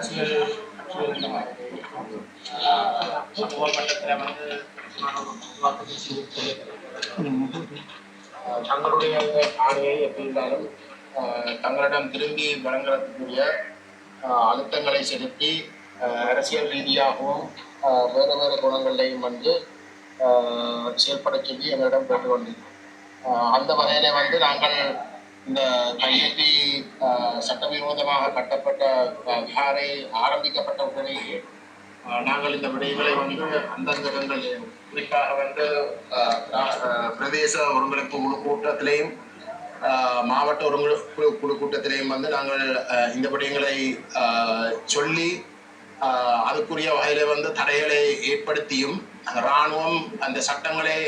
அரசியல் சமூக மட்டத்தில் வந்து தங்களுடைய ஆணையை எப்படி இருந்தாலும் தங்களிடம் திரும்பி வழங்குறதுக்குரிய அழுத்தங்களை செலுத்தி அரசியல் ரீதியாகவும் வேறு வேறு குணங்களையும் வந்து செயல்பட சொல்லி எங்களிடம் கேட்டுக்கொண்டிருக்கிறோம். அந்த வகையில வந்து நாங்கள் இந்த கையெட்டி சட்டவிரோதமாக கட்டப்பட்ட விஹாரை ஆரம்பிக்கப்பட்ட உடனேயே நாங்கள் இந்த விடைகளை வந்து அந்தந்த இடங்கள் குறிப்பாக வந்து பிரதேச ஒருங்கிணைப்பு குழு கூட்டத்திலையும் மாவட்ட ஒருங்கிணைப்பு குழு கூட்டத்திலையும் வந்து நாங்கள் இந்த விடயங்களை சொல்லி அதுக்குரிய வகையில வந்து தடைகளை ஏற்படுத்தியும் இராணுவம் அந்த சட்டங்களை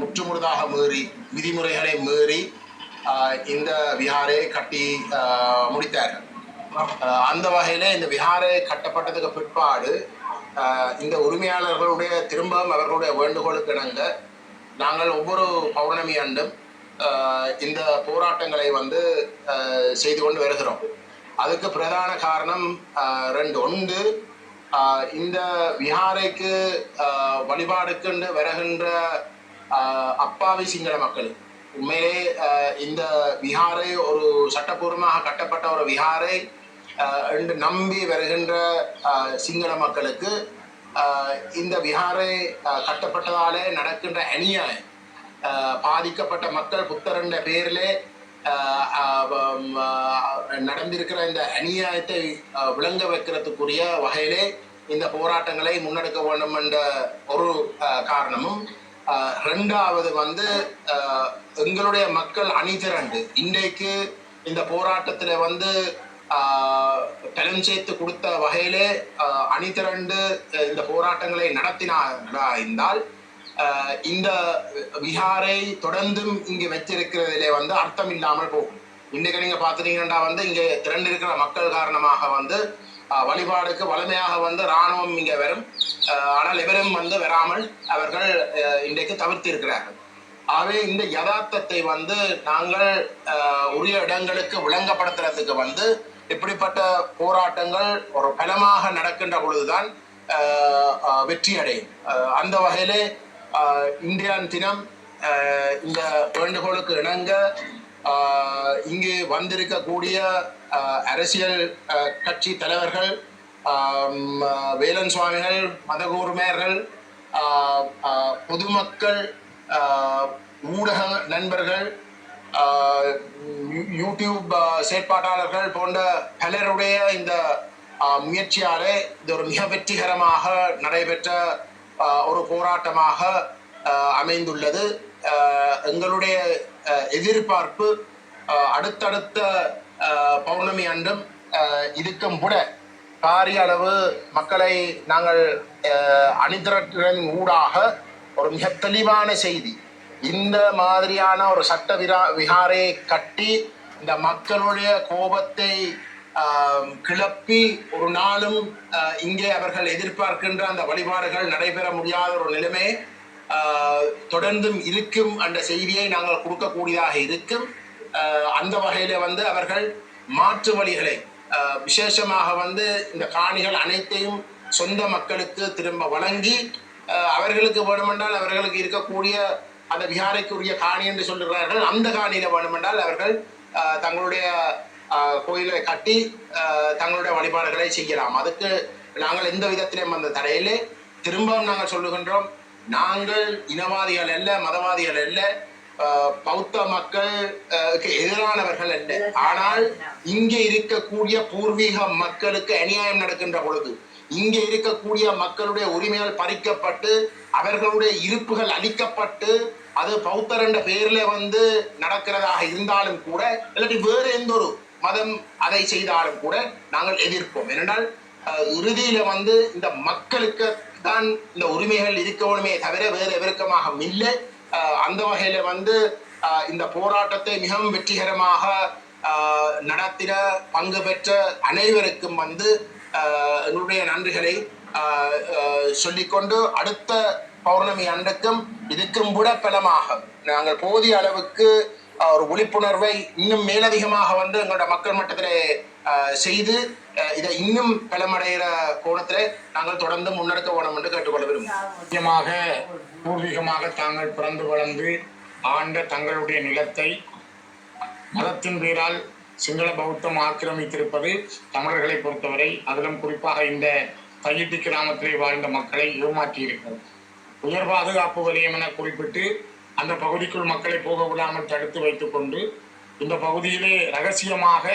முற்றுமுழுதாக மீறி விதிமுறைகளை மீறி இந்த விஹாரை கட்டி முடித்தார்கள். அந்த வகையில இந்த விஹாரை கட்டப்பட்டதுக்கு பிற்பாடு இந்த உரிமையாளர்களுடைய திரும்பவும் அவர்களுடைய வேண்டுகோளுக்கு இணங்க நாங்கள் ஒவ்வொரு பௌர்ணமி ஆண்டும் இந்த போராட்டங்களை வந்து செய்து கொண்டு வருகிறோம். அதுக்கு பிரதான காரணம் ஒன்று, இந்த விஹாரைக்கு வழிபாடுக்கு வருகின்ற அப்பாவி சிங்கள மக்கள் உண்மையிலே இந்த விஹாரை ஒரு சட்டப்பூர்வமாக கட்டப்பட்ட ஒரு விஹாரை என்று நம்பி வருகின்ற சிங்கள மக்களுக்கு இந்த விஹாரை கட்டப்பட்டதாலே நடக்கின்ற அநியாயம், பாதிக்கப்பட்ட மக்கள் புத்தரண்ட பேரிலே நடந்திருக்கிற இந்த அநியாயத்தை விளங்க வைக்கிறதுக்குரிய வகையிலே இந்த போராட்டங்களை முன்னெடுக்க வேண்டும் என்ற ஒரு காரணமும், ரெண்டாவது வந்து எங்களுடைய மக்கள் அணிதிரண்டு இன்றைக்கு இந்த போராட்டத்துல வந்து பலம் சேர்த்து கொடுத்த வகையிலே அணிதிரண்டு இந்த போராட்டங்களை நடத்தினார்களா இருந்தால் இந்த விஹாரை தொடர்ந்தும் இங்கு வச்சிருக்கிறதிலே வந்து அர்த்தம் இல்லாமல் போகும். இன்றைக்கு நீங்க பாத்துட்டீங்கன்னா வந்து இங்க திரண்டு இருக்கிற மக்கள் காரணமாக வந்து வழிபாடுக்கு வலிமையாக வந்து இராணுவம் இங்க வரும். ஆனால் இவரும் வந்து வராமல் அவர்கள் இன்றைக்கு தவிர்த்து இருக்கிறார்கள். ஆகவே இந்த யதார்த்தத்தை வந்து நாங்கள் உரிய இடங்களுக்கு விளங்கப்படுத்துறதுக்கு வந்து இப்படிப்பட்ட போராட்டங்கள் ஒரு பலமாக நடக்கின்ற பொழுதுதான் வெற்றி அடையும். அந்த வகையிலே இந்தியான் தினம் இந்த வேண்டுகோளுக்கு இணங்க இங்கு வந்திருக்கக்கூடிய அரசியல் கட்சி தலைவர்கள், வேலன் சுவாமிகள், மதகூர்மையர்கள், பொதுமக்கள், ஊடக நண்பர்கள், யூடியூப் செயற்பாட்டாளர்கள் போன்ற பலருடைய இந்த முயற்சியாலே இது ஒரு மிக வெற்றிகரமாக நடைபெற்ற ஒரு போராட்டமாக அமைந்துள்ளது. எங்களுடைய எதிர்பார்ப்பு அடுத்தடுத்த பௌர்ணமி அன்றும் இதுக்கும் கூட பாரிய அளவு மக்களை நாங்கள் அணிதிரட்டின் ஊடாக ஒரு மிக தெளிவான செய்தி, இந்த மாதிரியான ஒரு சட்ட விஹாரை கட்டி இந்த மக்களுடைய கோபத்தை கிளப்பி ஒரு நாளும் இங்கே அவர்கள் எதிர்பார்க்கின்ற அந்த வழிபாடுகள் நடைபெற முடியாத ஒரு நிலைமை தொடர்ந்தும் இருக்கும் என்ற செய்தியை நாங்கள் கொடுக்கக்கூடியதாக இருக்கும். அந்த வகையில வந்து அவர்கள் மாற்று வழிகளை விசேஷமாக வந்து இந்த காணிகள் அனைத்தையும் சொந்த மக்களுக்கு திரும்ப வழங்கி அவர்களுக்கு வேணுமென்றால் அவர்களுக்கு இருக்கக்கூடிய அந்த விஹாரைக்குரிய காணி என்று சொல்லுகிறார்கள், அந்த காணியில வேணுமென்றால் அவர்கள் தங்களுடைய கோயிலை கட்டி தங்களுடைய வழிபாடுகளை செய்யலாம். அதுக்கு நாங்கள் எந்த விதத்திலும் அந்த தடையிலே திரும்பவும் நாங்கள் சொல்லுகின்றோம், நாங்கள் இனவாதிகள் அல்ல, மதவாதிகள் அல்ல, பௌத்த மக்களுக்கு எதிரானவர்கள் அல்ல. ஆனால் இங்கே இருக்கக்கூடிய பூர்வீக மக்களுக்கு அநியாயம் நடக்கின்ற பொழுது, இங்கே இருக்கக்கூடிய மக்களுடைய உரிமைகள் பறிக்கப்பட்டு அவர்களுடைய இருப்புகள் அளிக்கப்பட்டு அது பௌத்தர் என்ற பெயர்ல வந்து நடக்கிறதாக இருந்தாலும் கூட, இல்லாட்டி வேறு எந்த ஒரு மதம் அதை செய்தாலும் கூட நாங்கள் எதிர்ப்போம். ஏனென்றால் இறுதியில வந்து இந்த மக்களுக்கு தான் இந்த உரிமைகள் இருக்கணுமே தவிர வேறு எவருக்கமாக இல்லை. அந்த வகையில வந்து இந்த போராட்டத்தை மிகவும் வெற்றிகரமாக நடத்தின பங்கு பெற்ற அனைவருக்கும் வந்து என்னுடைய நன்றிகளை சொல்லிக்கொண்டு அடுத்த பௌர்ணமி அன்றைக்கும் இதுக்கும் கூட பலமாக நாங்கள் போதிய அளவுக்கு ஒரு விழிப்புணர்வை இன்னும் மேலதிகமாக வந்து எங்களோட மக்கள் மட்டத்தில் செய்து இதை இன்னும் பலமடைகிற கோணத்திலே நாங்கள் தொடர்ந்து முன்னெடுக்க வேணும் என்று கேட்டுக்கொள்ள முக்கியமாக பூர்வீகமாக தாங்கள் பிறந்து வளர்ந்து ஆண்ட தங்களுடைய நிலத்தை மதத்தின் பேரால் சிங்கள பௌத்தம் ஆக்கிரமித்திருப்பது தமிழர்களை பொறுத்தவரை அதிலும் குறிப்பாக இந்த தையிட்டி கிராமத்திலே வாழ்ந்த மக்களை ஏமாற்றியிருக்கிறது. உயர் பாதுகாப்பு வலயம் என குறிப்பிட்டு அந்த பகுதிக்குள் மக்களை போக விடாமல் தடுத்து வைத்துக் கொண்டு இந்த பகுதியிலே ரகசியமாக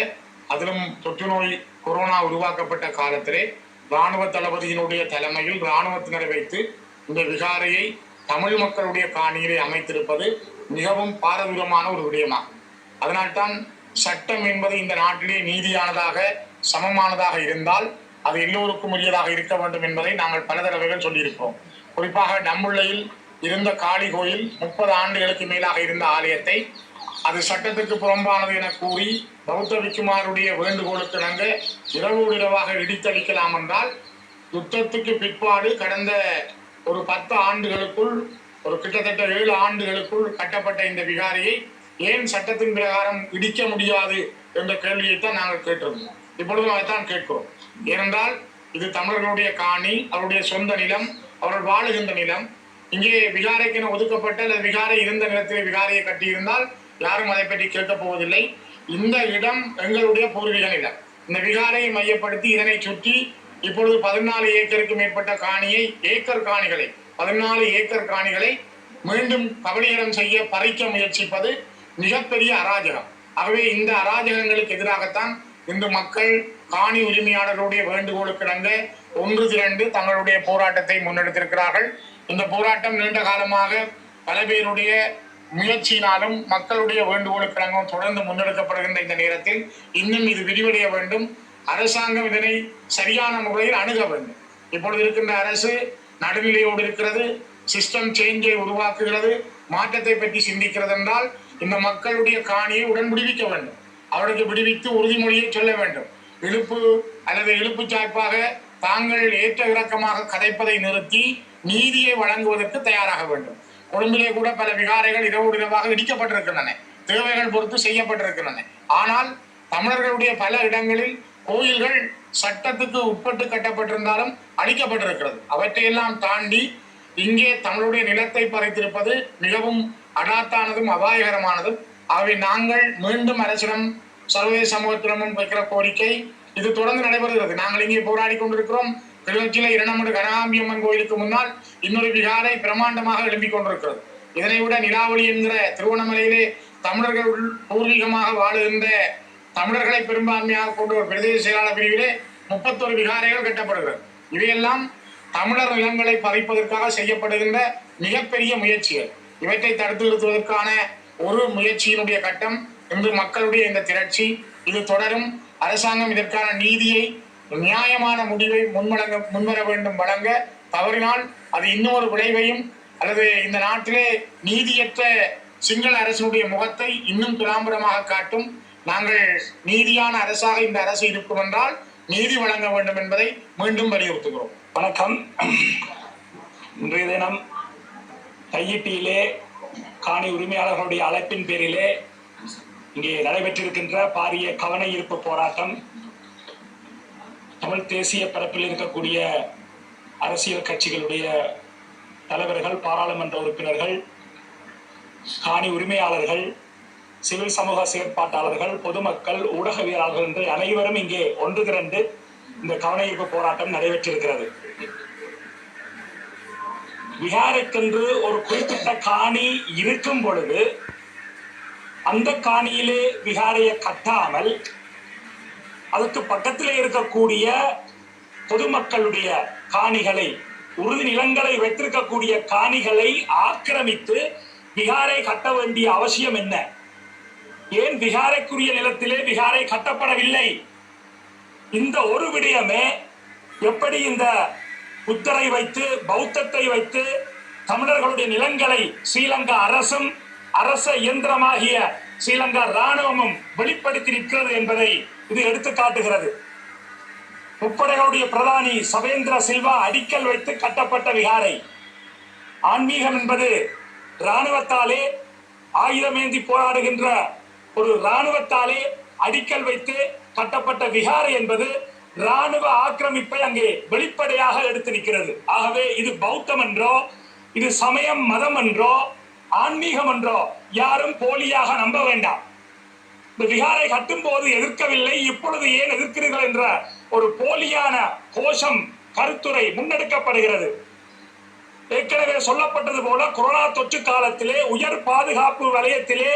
அதிலும் தொற்று நோய் கொரோனா உருவாக்கப்பட்ட காலத்திலே இராணுவ தளபதியினுடைய தலைமையில் இராணுவத்தினரை வைத்து இந்த விகாரையை தமிழ் மக்களுடைய காணியிலே அமைத்திருப்பது மிகவும் பாரதூரமான ஒரு விடயமாகும். அதனால்தான் சட்டம் என்பது இந்த நாட்டிலே நீதியானதாக சமமானதாக இருந்தால் அது எல்லோருக்கும் உரியதாக இருக்க வேண்டும் என்பதை நாங்கள் பல தடவைகள் சொல்லியிருக்கிறோம். குறிப்பாக நம்முள்ளையில் இருந்த காளி கோயில் 30 ஆண்டுகளுக்கு மேலாக இருந்த ஆலயத்தை அது சட்டத்துக்கு புறம்பானது என கூறி பௌத்த விக்குமாருடைய வேண்டுகோளுக்கு இணங்க இரவோடு இரவாக இடித்தளிக்கலாம் என்றால் யுத்தத்துக்கு பிற்பாடு கடந்த ஒரு 10 ஆண்டுகளுக்குள் ஒரு கிட்டத்தட்ட 7 ஆண்டுகளுக்குள் கட்டப்பட்ட இந்த விகாரியை ஏன் சட்டத்தின் பிரகாரம் இடிக்க முடியாது என்ற கேள்வியைத்தான் நாங்கள் கேட்டிருந்தோம். இப்பொழுதும் அதைத்தான் கேட்கிறோம். ஏனென்றால் இது தமிழர்களுடைய காணி, அவருடைய சொந்த நிலம், அவர்கள் வாழுகின்ற நிலம். இங்கே விகாரைக்கென ஒதுக்கப்பட்ட அல்லது விகாரை இருந்த நிலத்திலே விகாரையை கட்டியிருந்தால் யாரும் அதை பற்றி கேட்கப் போவதில்லை. இந்த இடம் எங்களுடைய பூர்வீக நிலம். இந்த விகாரையை மையப்படுத்தி இதனை சுற்றி இப்பொழுது 14 ஏக்கருக்கு மேற்பட்ட காணியை ஏக்கர் காணிகளை 14 ஏக்கர் காணிகளை மீண்டும் கபலீகரம் செய்ய பறிக்க முயற்சிப்பது மிகப்பெரிய அராஜகம். ஆகவே இந்த அராஜகங்களுக்கு எதிராகத்தான் இன்று மக்கள் காணி உரிமையாளர்களுடைய வேண்டுகோளுக்கு இணங்க ஒன்று திரண்டு தங்களுடைய போராட்டத்தை முன்னெடுத்திருக்கிறார்கள். இந்த போராட்டம் நீண்ட காலமாக பல பேருடைய முயற்சியினாலும் மக்களுடைய வேண்டுகோளுக்கு இணங்க தொடர்ந்து முன்னெடுக்கப்படுகின்ற இந்த நேரத்தில் இன்னும் இது விரிவடைய வேண்டும். அரசாங்கம் இதனை சரியான முறையில் அணுக வேண்டும். இப்பொழுது இருக்கின்ற அரசு நடுநிலையோடு இருக்கிறது, சிஸ்டம் சேஞ்சை உருவாக்குகிறது, மாற்றத்தை பற்றி சிந்திக்கிறது என்றால் இந்த மக்களுடைய காணியை உடன் விடுவிக்க வேண்டும். அவருக்கு விடுவித்து உறுதிமொழியை சொல்ல வேண்டும். இழுப்பு அல்லது இழுப்பு சாய்ப்பாக தாங்கள் ஏற்ற இறக்கமாக கதைப்பதை நிறுத்தி நீதியை வழங்குவதற்கு தயாராக வேண்டும். கொழும்பிலே கூட பல விகாரைகள் இரவோடு இரவாக இடிக்கப்பட்டிருக்கின்றன, தேவைகள் பொறுத்து செய்யப்பட்டிருக்கின்றன. ஆனால் தமிழர்களுடைய பல இடங்களில் கோயில்கள் சட்டத்துக்கு உட்பட்டு கட்டப்பட்டிருந்தாலும் அழிக்கப்பட்டிருக்கிறது. அவற்றையெல்லாம் தாண்டி இங்கே தமிழுடைய நிலத்தை பறித்திருப்பது மிகவும் அடாத்தானதும் அபாயகரமானதும். ஆகவே நாங்கள் மீண்டும் அரசிடம் சர்வதேச சமூகத்திடமும் வைக்கிற கோரிக்கை இது தொடர்ந்து நடைபெறுகிறது. நாங்கள் இங்கே போராடி கொண்டிருக்கிறோம். கிளிநொச்சியில இரண்டமடு கனகாம்பியம்மன் கோயிலுக்கு முன்னால் இன்னொரு விகாரை பிரமாண்டமாக எழும்பிக் கொண்டிருக்கிறது. இதனை விட நிலாவளி என்கிற திருவண்ணாமலையிலே தமிழர்கள் பூர்வீகமாக வாழுகின்ற தமிழர்களை பெரும்பான்மையாக கொண்ட ஒரு பிரதேச செயலாளர் பிரிவிலே 31 விகாரைகள் கட்டப்படுகிறது. இவையெல்லாம் தமிழர் நிலங்களை பறிப்பதற்காக செய்யப்படுகின்ற மிகப்பெரிய முயற்சிகள். இவற்றை தடுத்து நிறுத்துவதற்கான ஒரு முயற்சியினுடைய கட்டம் இன்று மக்களுடைய இந்த திரட்சி. இது தொடரும். அரசாங்கம் இதற்கான நீதியை நியாயமான முடிவை முன்வர வேண்டும். வழங்க தவறினால் அது இன்னொரு விளைவையும் அல்லது இந்த நாட்டிலே நீதியற்ற சிங்கள அரசினுடைய முகத்தை இன்னும் துலாம்பரமாக காட்டும். நாங்கள் நீதியான அரசாக இந்த அரசு இருக்கும் என்றால் நீதி வழங்க வேண்டும் என்பதை மீண்டும் வலியுறுத்துகிறோம். வணக்கம். இன்றைய தினம் தையிட்டியிலே காணி உரிமையாளர்களுடைய அழைப்பின் பேரிலே இங்கே நடைபெற்றிருக்கின்ற பாரிய கவன ஈர்ப்பு போராட்டம் தமிழ் தேசிய பரப்பில் இருக்கக்கூடிய அரசியல் கட்சிகளுடைய தலைவர்கள், பாராளுமன்ற உறுப்பினர்கள், காணி உரிமையாளர்கள், சிவில் சமூக செயற்பாட்டாளர்கள், பொதுமக்கள், ஊடகவியலாளர்கள் என்று அனைவரும் இங்கே ஒன்று திரண்டு இந்த கவன ஈர்ப்பு போராட்டம் நடைபெற்றிருக்கிறது. விகாரைக்கென்று ஒரு குறிப்பிட்ட காணி இருக்கும் பொழுது அந்த காணியிலே விகாரையை கட்டாமல் அதற்கு பக்கத்திலே இருக்கக்கூடிய பொதுமக்களுடைய காணிகளை, உறுதி நிலங்களை வைத்திருக்கக்கூடிய காணிகளை ஆக்கிரமித்து விகாரை கட்ட வேண்டிய அவசியம் என்ன? ஏன் விகாரைக்குரிய நிலத்திலே விகாரை கட்டப்படவில்லை? இந்த ஒரு விடயமே எப்படி இந்த புத்தரை வைத்து பௌத்தத்தை வைத்து தமிழர்களுடைய நிலங்களை ஸ்ரீலங்கா அரசும் அரச இயந்திரமாகிய ஸ்ரீலங்கா இராணுவமும் வெளிப்படுத்தி நிற்கிறது என்பதை இது எடுத்து காட்டுகிறது. முப்படைகளுடைய பிரதானி சவேந்திர சில்வா அடிக்கல் வைத்து கட்டப்பட்ட விகாரை. ஆன்மீகம் என்பது இராணுவத்தாலே ஆயுதமேந்தி போராடுகின்ற ஒரு இராணுவத்தாலே அடிக்கல் வைத்து கட்டப்பட்ட விகாரை என்பது ராணுவ ஆக்கிரமிப்பை அங்கே வெளிப்படையாக எடுத்து நிற்கிறது. ஆகவே இது பௌத்தம் என்றோ, இது சமயம் மதம் என்றோ, ஆன்மீகம் என்றோ யாரும் போலியாக நம்ப வேண்டாம். இந்த விகாரை கட்டும் போது எதிர்க்கவில்லை, இப்பொழுது ஏன் எதிர்க்கிறீர்கள் என்ற ஒரு போலியான கோஷம், கருத்துரை முன்னெடுக்கப்படுகிறது. ஏற்கனவே சொல்லப்பட்டது போல கொரோனா தொற்று காலத்திலே உயர் பாதுகாப்பு வலயத்திலே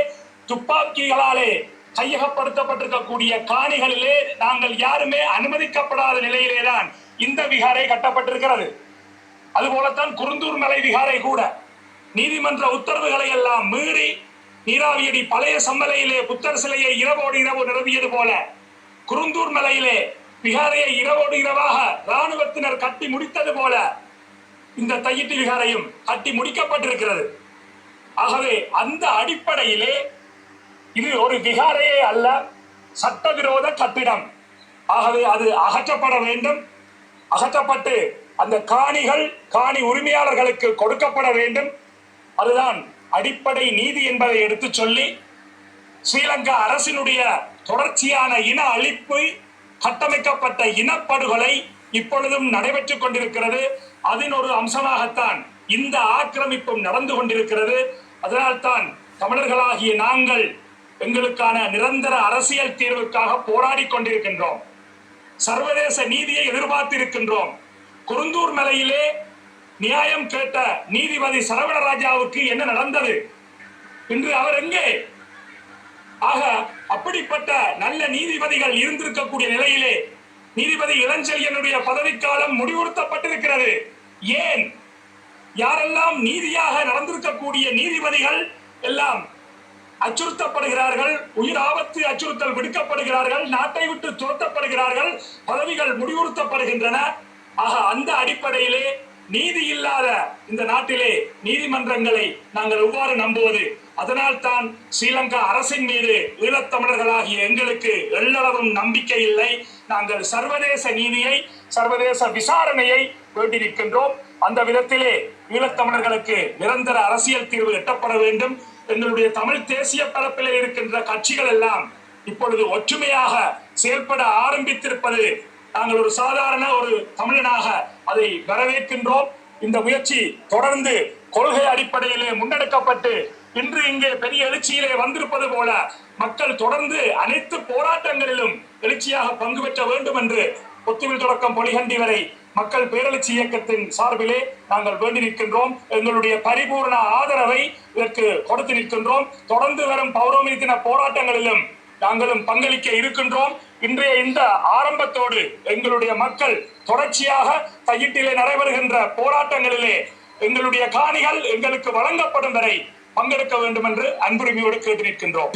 துப்பாக்கிகளாலே கையகப்படுத்தப்பட்டிருக்கக்கூடிய காணிகளிலே நாங்கள் யாருமே அனுமதிக்கப்படாத நிலையிலேதான் இந்த விகாரை கட்டப்பட்டிருக்கிறது. அதுபோலத்தான் குருந்தூர் மலை விகாரை கூட நீதிமன்ற உத்தரவுகளை எல்லாம் மீறி நீராவியடி பழைய சம்மலையிலே புத்தர் சிலையை இரவோடு இரவு நிறுவியது போல குருந்தூர் மலையிலே விகாரையை இரவோடு இரவாக இராணுவத்தினர் கட்டி முடித்தது போல இந்த தையிட்டு விகாரையும் கட்டி முடிக்கப்பட்டிருக்கிறது. ஆகவே அந்த அடிப்படையிலே இது ஒரு விகாரையே அல்ல, சட்டவிரோத கட்டிடம். ஆகவே அது அகற்றப்பட வேண்டும். அகற்றப்பட்டு அந்த காணிகள் காணி உரிமையாளர்களுக்கு கொடுக்கப்பட வேண்டும். அதுதான் அடிப்படை நீதி என்பதை எடுத்து சொல்லி ஸ்ரீலங்கா அரசினுடைய தொடர்ச்சியான இன அழிப்பு, கட்டமைக்கப்பட்ட இனப்படுகொலை இப்பொழுதும் நடைபெற்றுக் கொண்டிருக்கிறது. அதன் ஒரு அம்சமாகத்தான் இந்த ஆக்கிரமிப்பும் நடந்து கொண்டிருக்கிறது. அதனால்தான் தமிழர்களாகிய நாங்கள் எங்களுக்கான நிரந்தர அரசியல் தீர்வுக்காக போராடி கொண்டிருக்கின்றோம். சர்வதேச நீதியை எதிர்பார்த்திருக்கின்றோம். குருந்தூர் மலையிலே நியாயம் கேட்ட நீதிபதி சரவணராஜாவுக்கு என்ன நடந்தது? இன்று அவர் எங்கே? ஆக அப்படிப்பட்ட நல்ல நீதிபதிகள் இருந்திருக்கக்கூடிய நிலையிலே நீதிபதி இளஞ்செழியனுடைய பதவிக்காலம் முடிவுறுத்தப்பட்டிருக்கிறது. ஏன்? யாரெல்லாம் நீதியாக நடந்திருக்கக்கூடிய நீதிபதிகள் எல்லாம் அச்சுறுத்தப்படுகிறார்கள், உயிர் ஆபத்து அச்சுறுத்தல் விடுக்கப்படுகிறார்கள், நாட்டை விட்டு துரத்தப்படுகிறார்கள், பதவிகள் முடிவுறுத்தப்படுகின்றன. ஆக அந்த அடிப்படையிலே நீதி இல்லாத இந்த நாட்டிலே நீதிமன்றங்களை நாங்கள் எவ்வாறு நம்புவது? அதனால் தான் ஸ்ரீலங்கா அரசின் மீது ஈழத்தமிழர்களாகிய எங்களுக்கு எள்ளளவும் நம்பிக்கை இல்லை. நாங்கள் சர்வதேச நீதியை, சர்வதேச விசாரணையை வேண்டியிருக்கின்றோம். அந்த விதத்திலே ஈழத்தமிழர்களுக்கு நிரந்தர அரசியல் தீர்வு எட்டப்பட வேண்டும். எங்களுடைய தமிழ் தேசிய பரப்பிலே இருக்கின்ற கட்சிகள் எல்லாம் இப்பொழுது ஒற்றுமையாக செயல்பட ஆரம்பித்திருப்பது நாங்கள் ஒரு சாதாரண ஒரு தமிழனாக அதை வரவேற்கின்றோம். இந்த முயற்சி தொடர்ந்து கொள்கை அடிப்படையிலே முன்னெடுக்கப்பட்டு இன்று இங்கே பெரிய எழுச்சியிலே வந்திருப்பது போல மக்கள் தொடர்ந்து அனைத்து போராட்டங்களிலும் எழுச்சியாக பங்கு பெற்ற வேண்டும் என்று பொத்துவில் தொடக்கம் பொலிகண்டி வரை மக்கள் பேரெழுச்சி இயக்கத்தின் சார்பிலே நாங்கள் வேண்டி நிற்கின்றோம். எங்களுடைய பரிபூர்ண ஆதரவை இதற்கு கொடுத்து நிற்கின்றோம். தொடர்ந்து வரும் பௌர்ணமி தின போராட்டங்களிலும் நாங்களும் பங்களிக்க இருக்கின்றோம். இன்றைய இந்த ஆரம்பத்தோடு எங்களுடைய மக்கள் தொடர்ச்சியாக தையிட்டிலே நடைபெறுகின்ற போராட்டங்களிலே எங்களுடைய காணிகள் எங்களுக்கு வழங்கப்படும் வரை பங்கெடுக்க வேண்டும் என்று அன்புரிமையோடு கேட்டு நிற்கின்றோம்.